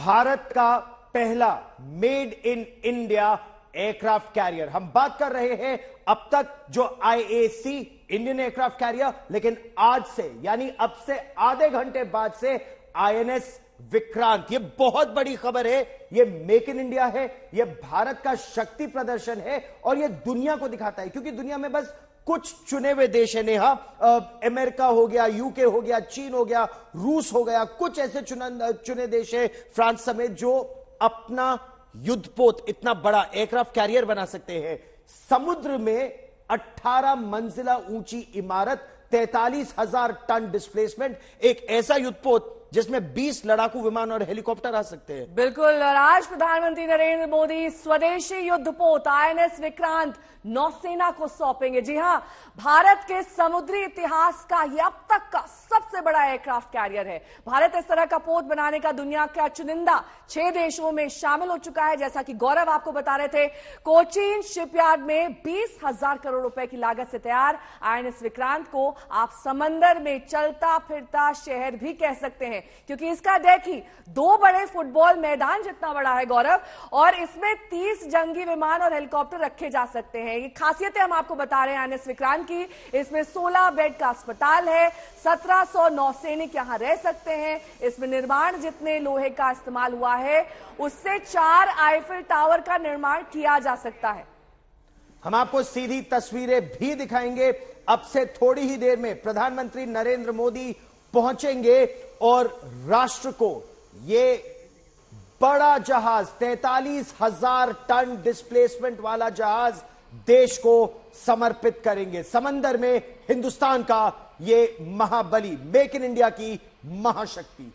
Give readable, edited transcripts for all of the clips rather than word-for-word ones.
भारत का पहला made in India aircraft carrier. हम बात कर रहे हैं अब तक जो आईएसी इंडियन एयरक्राफ्ट कैरियर, लेकिन आज से यानी अब से आधे घंटे बाद से आईएनएस विक्रांत। ये बहुत बड़ी खबर है, ये मेक इन इंडिया है, ये भारत का शक्ति प्रदर्शन है और ये दुनिया को दिखाता है, क्योंकि दुनिया में बस कुछ चुने हुए देश है नेहा, अमेरिका हो गया, यूके हो गया, चीन हो गया, रूस हो गया, कुछ ऐसे चुने देश है, फ्रांस समेत, जो अपना युद्धपोत इतना बड़ा एयरक्राफ्ट कैरियर बना सकते हैं। समुद्र में 18 मंजिला ऊंची इमारत, 43,000 टन डिस्प्लेसमेंट, एक ऐसा युद्धपोत जिसमें 20 लड़ाकू विमान और हेलीकॉप्टर आ सकते हैं। बिल्कुल। और आज प्रधानमंत्री नरेंद्र मोदी स्वदेशी युद्धपोत आईएनएस विक्रांत नौसेना को सौंपेंगे। जी हां, भारत के समुद्री इतिहास का यह अब तक का सबसे बड़ा एयरक्राफ्ट कैरियर है। भारत इस तरह का पोत बनाने का दुनिया का चुनिंदा 6 देशों में शामिल हो चुका है। जैसा कि गौरव आपको बता रहे थे, कोचीन शिपयार्ड में 20,000 करोड़ रुपए की लागत से तैयार आईएनएस विक्रांत को आप समंदर में चलता फिरता शहर भी कह सकते हैं, क्योंकि इसका डेक ही 2 बड़े फुटबॉल मैदान जितना बड़ा है गौरव, और इसमें 30 जंगी विमान और हेलीकॉप्टर रखे जा सकते हैं। ये खासियतें हम आपको बता रहे हैं आईएनएस विक्रांत की। इसमें 16 बेड का अस्पताल है, 1700 नौसैनिक यहां रह सकते हैं। इसमें निर्माण जितने लोहे का इस्तेमाल हुआ है उससे 4 आईफिल टावर का निर्माण किया जा सकता है। हम आपको सीधी तस्वीरें भी दिखाएंगे। अब से थोड़ी ही देर में प्रधानमंत्री नरेंद्र मोदी पहुंचेंगे और राष्ट्र को ये बड़ा जहाज, 43,000 टन डिस्प्लेसमेंट वाला जहाज देश को समर्पित करेंगे। समंदर में हिंदुस्तान का ये महाबली, मेक इन इंडिया की महाशक्ति।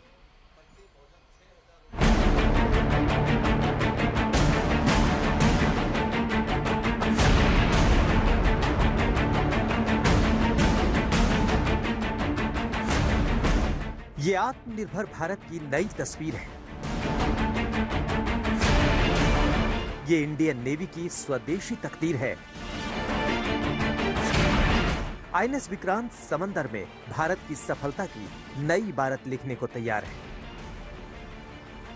ये आत्मनिर्भर भारत की नई तस्वीर है। ये इंडियन नेवी की स्वदेशी तकदीर है। आईएनएस विक्रांत समंदर में भारत की सफलता की नई इबारत लिखने को तैयार है।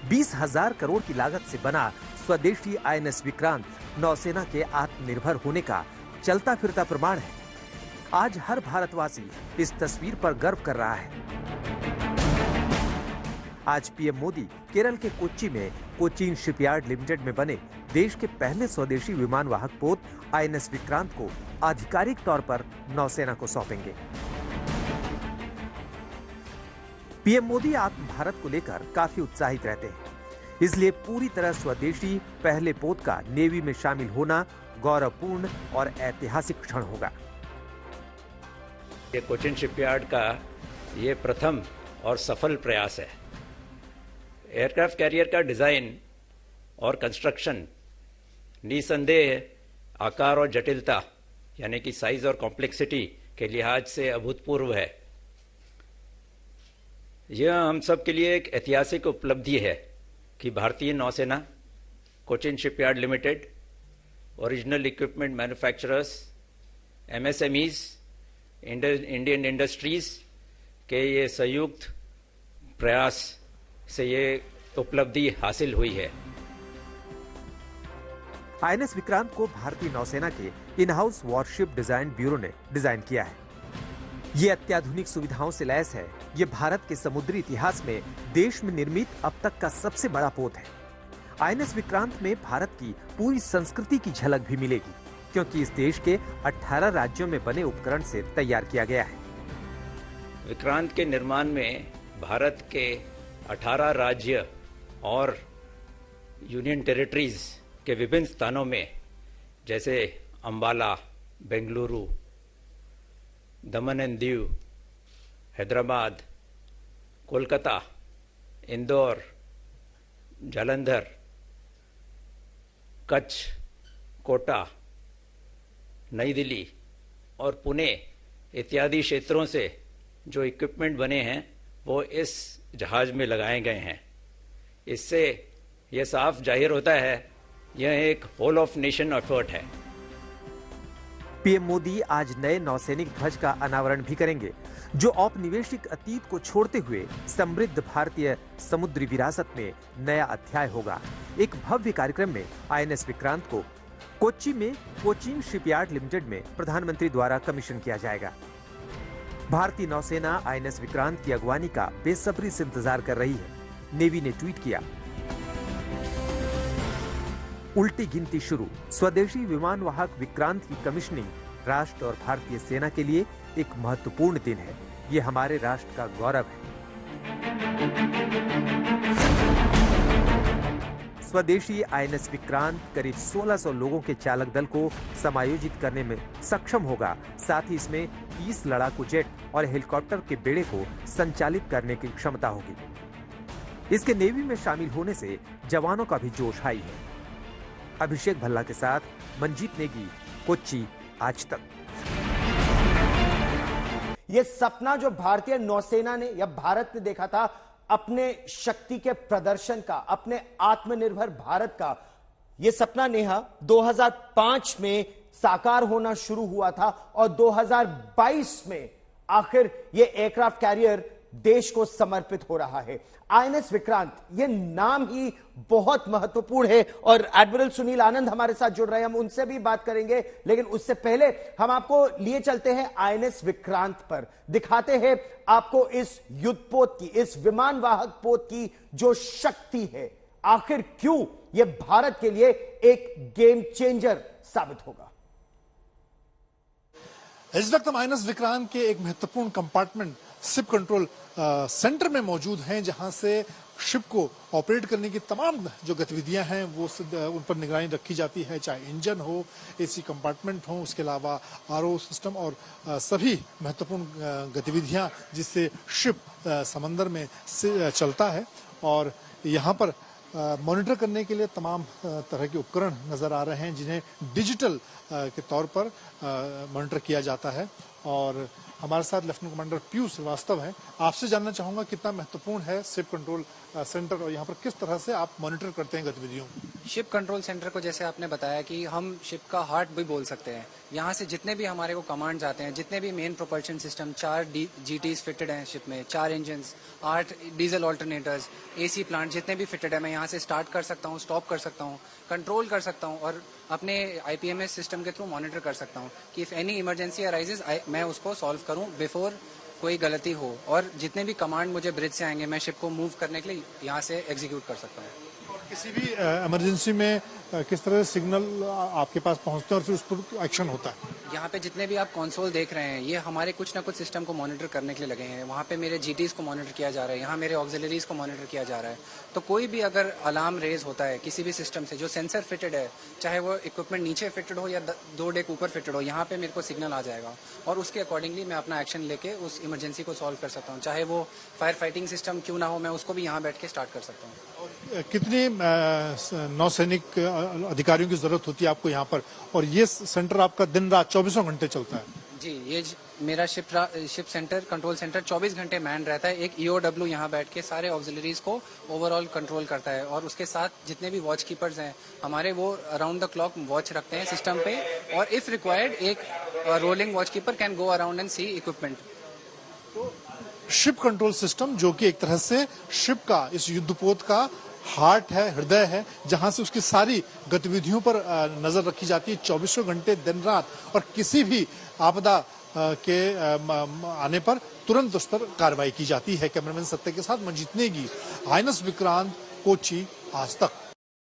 20,000 करोड़ की लागत से बना स्वदेशी आईएनएस विक्रांत नौसेना के आत्मनिर्भर होने का चलता फिरता प्रमाण है। आज हर भारतवासी इस तस्वीर पर गर्व कर रहा है। आज पीएम मोदी केरल के कोच्चि में कोचीन शिपयार्ड लिमिटेड में बने देश के पहले स्वदेशी विमान वाहक पोत आईएनएस विक्रांत को आधिकारिक तौर पर नौसेना को सौंपेंगे। पीएम मोदी आत्म भारत को लेकर काफी उत्साहित रहते हैं, इसलिए पूरी तरह स्वदेशी पहले पोत का नेवी में शामिल होना गौरवपूर्ण और ऐतिहासिक क्षण होगा। ये कोचीन शिपयार्ड का ये प्रथम और सफल प्रयास है। एयरक्राफ्ट कैरियर का डिजाइन और कंस्ट्रक्शन निसंदेह आकार और जटिलता यानी कि साइज और कॉम्प्लेक्सिटी के लिहाज से अभूतपूर्व है। यह हम सब के लिए एक ऐतिहासिक उपलब्धि है कि भारतीय नौसेना, Cochin shipyard limited, original equipment manufacturers, MSMEs, Indian industries के ये संयुक्त प्रयास से ये उपलब्धि हासिल हुई है। आईएनएस विक्रांत को भारतीय नौसेना के in house worship design bureau ने डिजाइन किया है। ये अत्याधुनिक सुविधाओं से लैस है। ये भारत के समुद्री इतिहास में देश में निर्मित अब तक का सबसे बड़ा पोत है। आईएनएस विक्रांत में भारत की पूरी संस्कृति की झलक भी मिलेगी, क्योंकि इस देश के 18 राज्यों में बने उपकरण से तैयार किया गया है। विक्रांत के निर्माण में भारत के 18 राज्य और यूनियन टेरिटरीज के विभिन्न स्थानों में, जैसे अंबाला, बेंगलुरु, दमन एंड दीव, हैदराबाद, कोलकाता, इंदौर, जालंधर, कच्छ, कोटा, नई दिल्ली और पुणे इत्यादि क्षेत्रों से जो इक्विपमेंट बने हैं वो इस जहाज में लगाए गए हैं। इससे यह साफ जाहिर होता है यह एक होल ऑफ नेशन एफर्ट है। पीएम मोदी आज नए नौसैनिक ध्वज का अनावरण भी करेंगे, जो औपनिवेशिक अतीत को छोड़ते हुए समृद्ध भारतीय समुद्री विरासत में नया अध्याय होगा। एक भव्य कार्यक्रम में आईएनएस विक्रांत को कोच्चि में कोचीन शिपयार्ड लिमिटेड में प्रधानमंत्री द्वारा कमीशन किया जाएगा। भारतीय नौसेना आईएनएस विक्रांत की अगवानी का बेसब्री से इंतजार कर रही है। नेवी ने ट्वीट किया, उल्टी गिनती शुरू, स्वदेशी विमान वाहक विक्रांत की कमीशनिंग राष्ट्र और भारतीय सेना के लिए एक महत्वपूर्ण दिन है। ये हमारे राष्ट्र का गौरव है। स्वदेशी आईएनएस विक्रांत करीब 1600 लोगों के चालक दल को समायोजित करने में सक्षम होगा। साथ ही इसमें 30 लड़ाकू जेट और हेलीकॉप्टर के बेड़े को संचालित करने की क्षमता होगी। इसके नेवी में शामिल होने से जवानों का भी जोश हाई है। अभिषेक भल्ला के साथ मंजीत नेगी, कोच्चि, आज तक। यह सपना जो भारतीय नौसेना ने या भारत ने देखा था अपने शक्ति के प्रदर्शन का, अपने आत्मनिर्भर भारत का, यह सपना नेहा 2005 में साकार होना शुरू हुआ था और 2022 में आखिर यह एयरक्राफ्ट कैरियर देश को समर्पित हो रहा है। आईएनएस विक्रांत, यह नाम ही बहुत महत्वपूर्ण है और एडमिरल सुनील आनंद हमारे साथ जुड़ रहे हैं, हम उनसे भी बात करेंगे। लेकिन उससे पहले हम आपको लिए चलते हैं आईएनएस विक्रांत पर, दिखाते हैं आपको इस युद्धपोत की, इस विमान वाहक पोत की जो शक्ति है, आखिर क्यों यह भारत के लिए एक गेम चेंजर साबित होगा। इस वक्त हम आईएनएस विक्रांत के एक महत्वपूर्ण कंपार्टमेंट शिप कंट्रोल सेंटर में मौजूद हैं, जहां से शिप को ऑपरेट करने की तमाम जो गतिविधियां हैं वो उन पर निगरानी रखी जाती है, चाहे इंजन हो, एसी कंपार्टमेंट हो, उसके अलावा आरओ सिस्टम और सभी महत्वपूर्ण गतिविधियां जिससे शिप समंदर में चलता है। और यहाँ पर मॉनिटर करने के लिए तमाम तरह के उपकरण नजर आ रहे हैं, जिन्हें डिजिटल के तौर पर मॉनिटर किया जाता है। और हमारे साथ लेफ्टिनेंट कमांडर पीयूष श्रीवास्तव हैं। आपसे जानना चाहूंगा कितना महत्वपूर्ण है शिप कंट्रोल सेंटर और यहाँ पर किस तरह से आप मॉनिटर करते हैं गतिविधियों को। शिप कंट्रोल सेंटर को जैसे आपने बताया कि हम शिप का हार्ट भी बोल सकते हैं। यहाँ से जितने भी हमारे को कमांड्स आते हैं, जितने भी मेन प्रोपल्शन सिस्टम, 4 जीटीज फिटेड हैं शिप में, 4 engine, 8 diesel alternators, AC plant जितने भी फिटेड है, मैं यहाँ से स्टार्ट कर सकता हूँ, स्टॉप कर सकता हूँ, कंट्रोल कर सकता हूँ और अपने आईपीएमएस सिस्टम के थ्रू मॉनिटर कर सकता हूँ कि इफ एनी इमरजेंसी अराइजेज मैं उसको सॉल्व करूँ बिफोर कोई गलती हो। और जितने भी कमांड मुझे ब्रिज से आएंगे, मैं शिप को मूव करने के लिए यहाँ से एग्जीक्यूट कर सकता हूँ। किसी भी इमरजेंसी में किस तरह से सिग्नल आपके पास पहुंचते हैं और फिर उस पर एक्शन होता है। यहाँ पे जितने भी आप कंसोल देख रहे हैं, ये हमारे कुछ ना कुछ सिस्टम को मॉनिटर करने के लिए लगे हैं। वहाँ पे मेरे जीटीज को मॉनिटर किया जा रहा है, यहाँ मेरे ऑक्सिलरीज को मॉनिटर किया जा रहा है। तो कोई भी अगर अलार्म रेज होता है किसी भी सिस्टम से जो सेंसर फिटेड है, चाहे वो इक्विपमेंट नीचे फिटेड हो या 2 डेक ऊपर फिटेड हो, यहाँ पे मेरे को सिग्नल आ जाएगा और उसके अकॉर्डिंगली मैं अपना एक्शन लेके उस इमरजेंसी को सॉल्व कर सकता हूँ। चाहे वो फायर फाइटिंग सिस्टम क्यों ना हो, मैं उसको भी यहाँ बैठ के स्टार्ट कर सकता हूँ। कितने नौसैनिक अधिकारियों की जरूरत होती है आपको यहाँ पर, और ये सेंटर आपका दिन रात 24 घंटे चलता है? जी, ये मेरा शिप सेंटर, कंट्रोल सेंटर 24 घंटे मैन रहता है। एक ईओडब्ल्यू यहाँ बैठ के सारे ऑक्सिलरीज को ओवरऑल कंट्रोल करता है और उसके साथ जितने भी वॉच कीपर्स हैं हमारे, वो अराउंड द क्लॉक वॉच रखते हैं सिस्टम पे। और इफ रिक्वायर्ड एक rolling watch keeper can go around and see equipment. Ship control system जो कि एक तरह से शिप का, इस युद्धपोत का हार्ट है, हृदय है, जहां से उसकी सारी गतिविधियों पर नजर रखी जाती है 24 घंटे दिन रात। और किसी भी आपदा के आने पर तुरंत उस पर कार्रवाई की जाती है। कैमरामैन सत्य के साथ मंजीत नेगी, आईएनएस विक्रांत, कोच्चि, आज तक।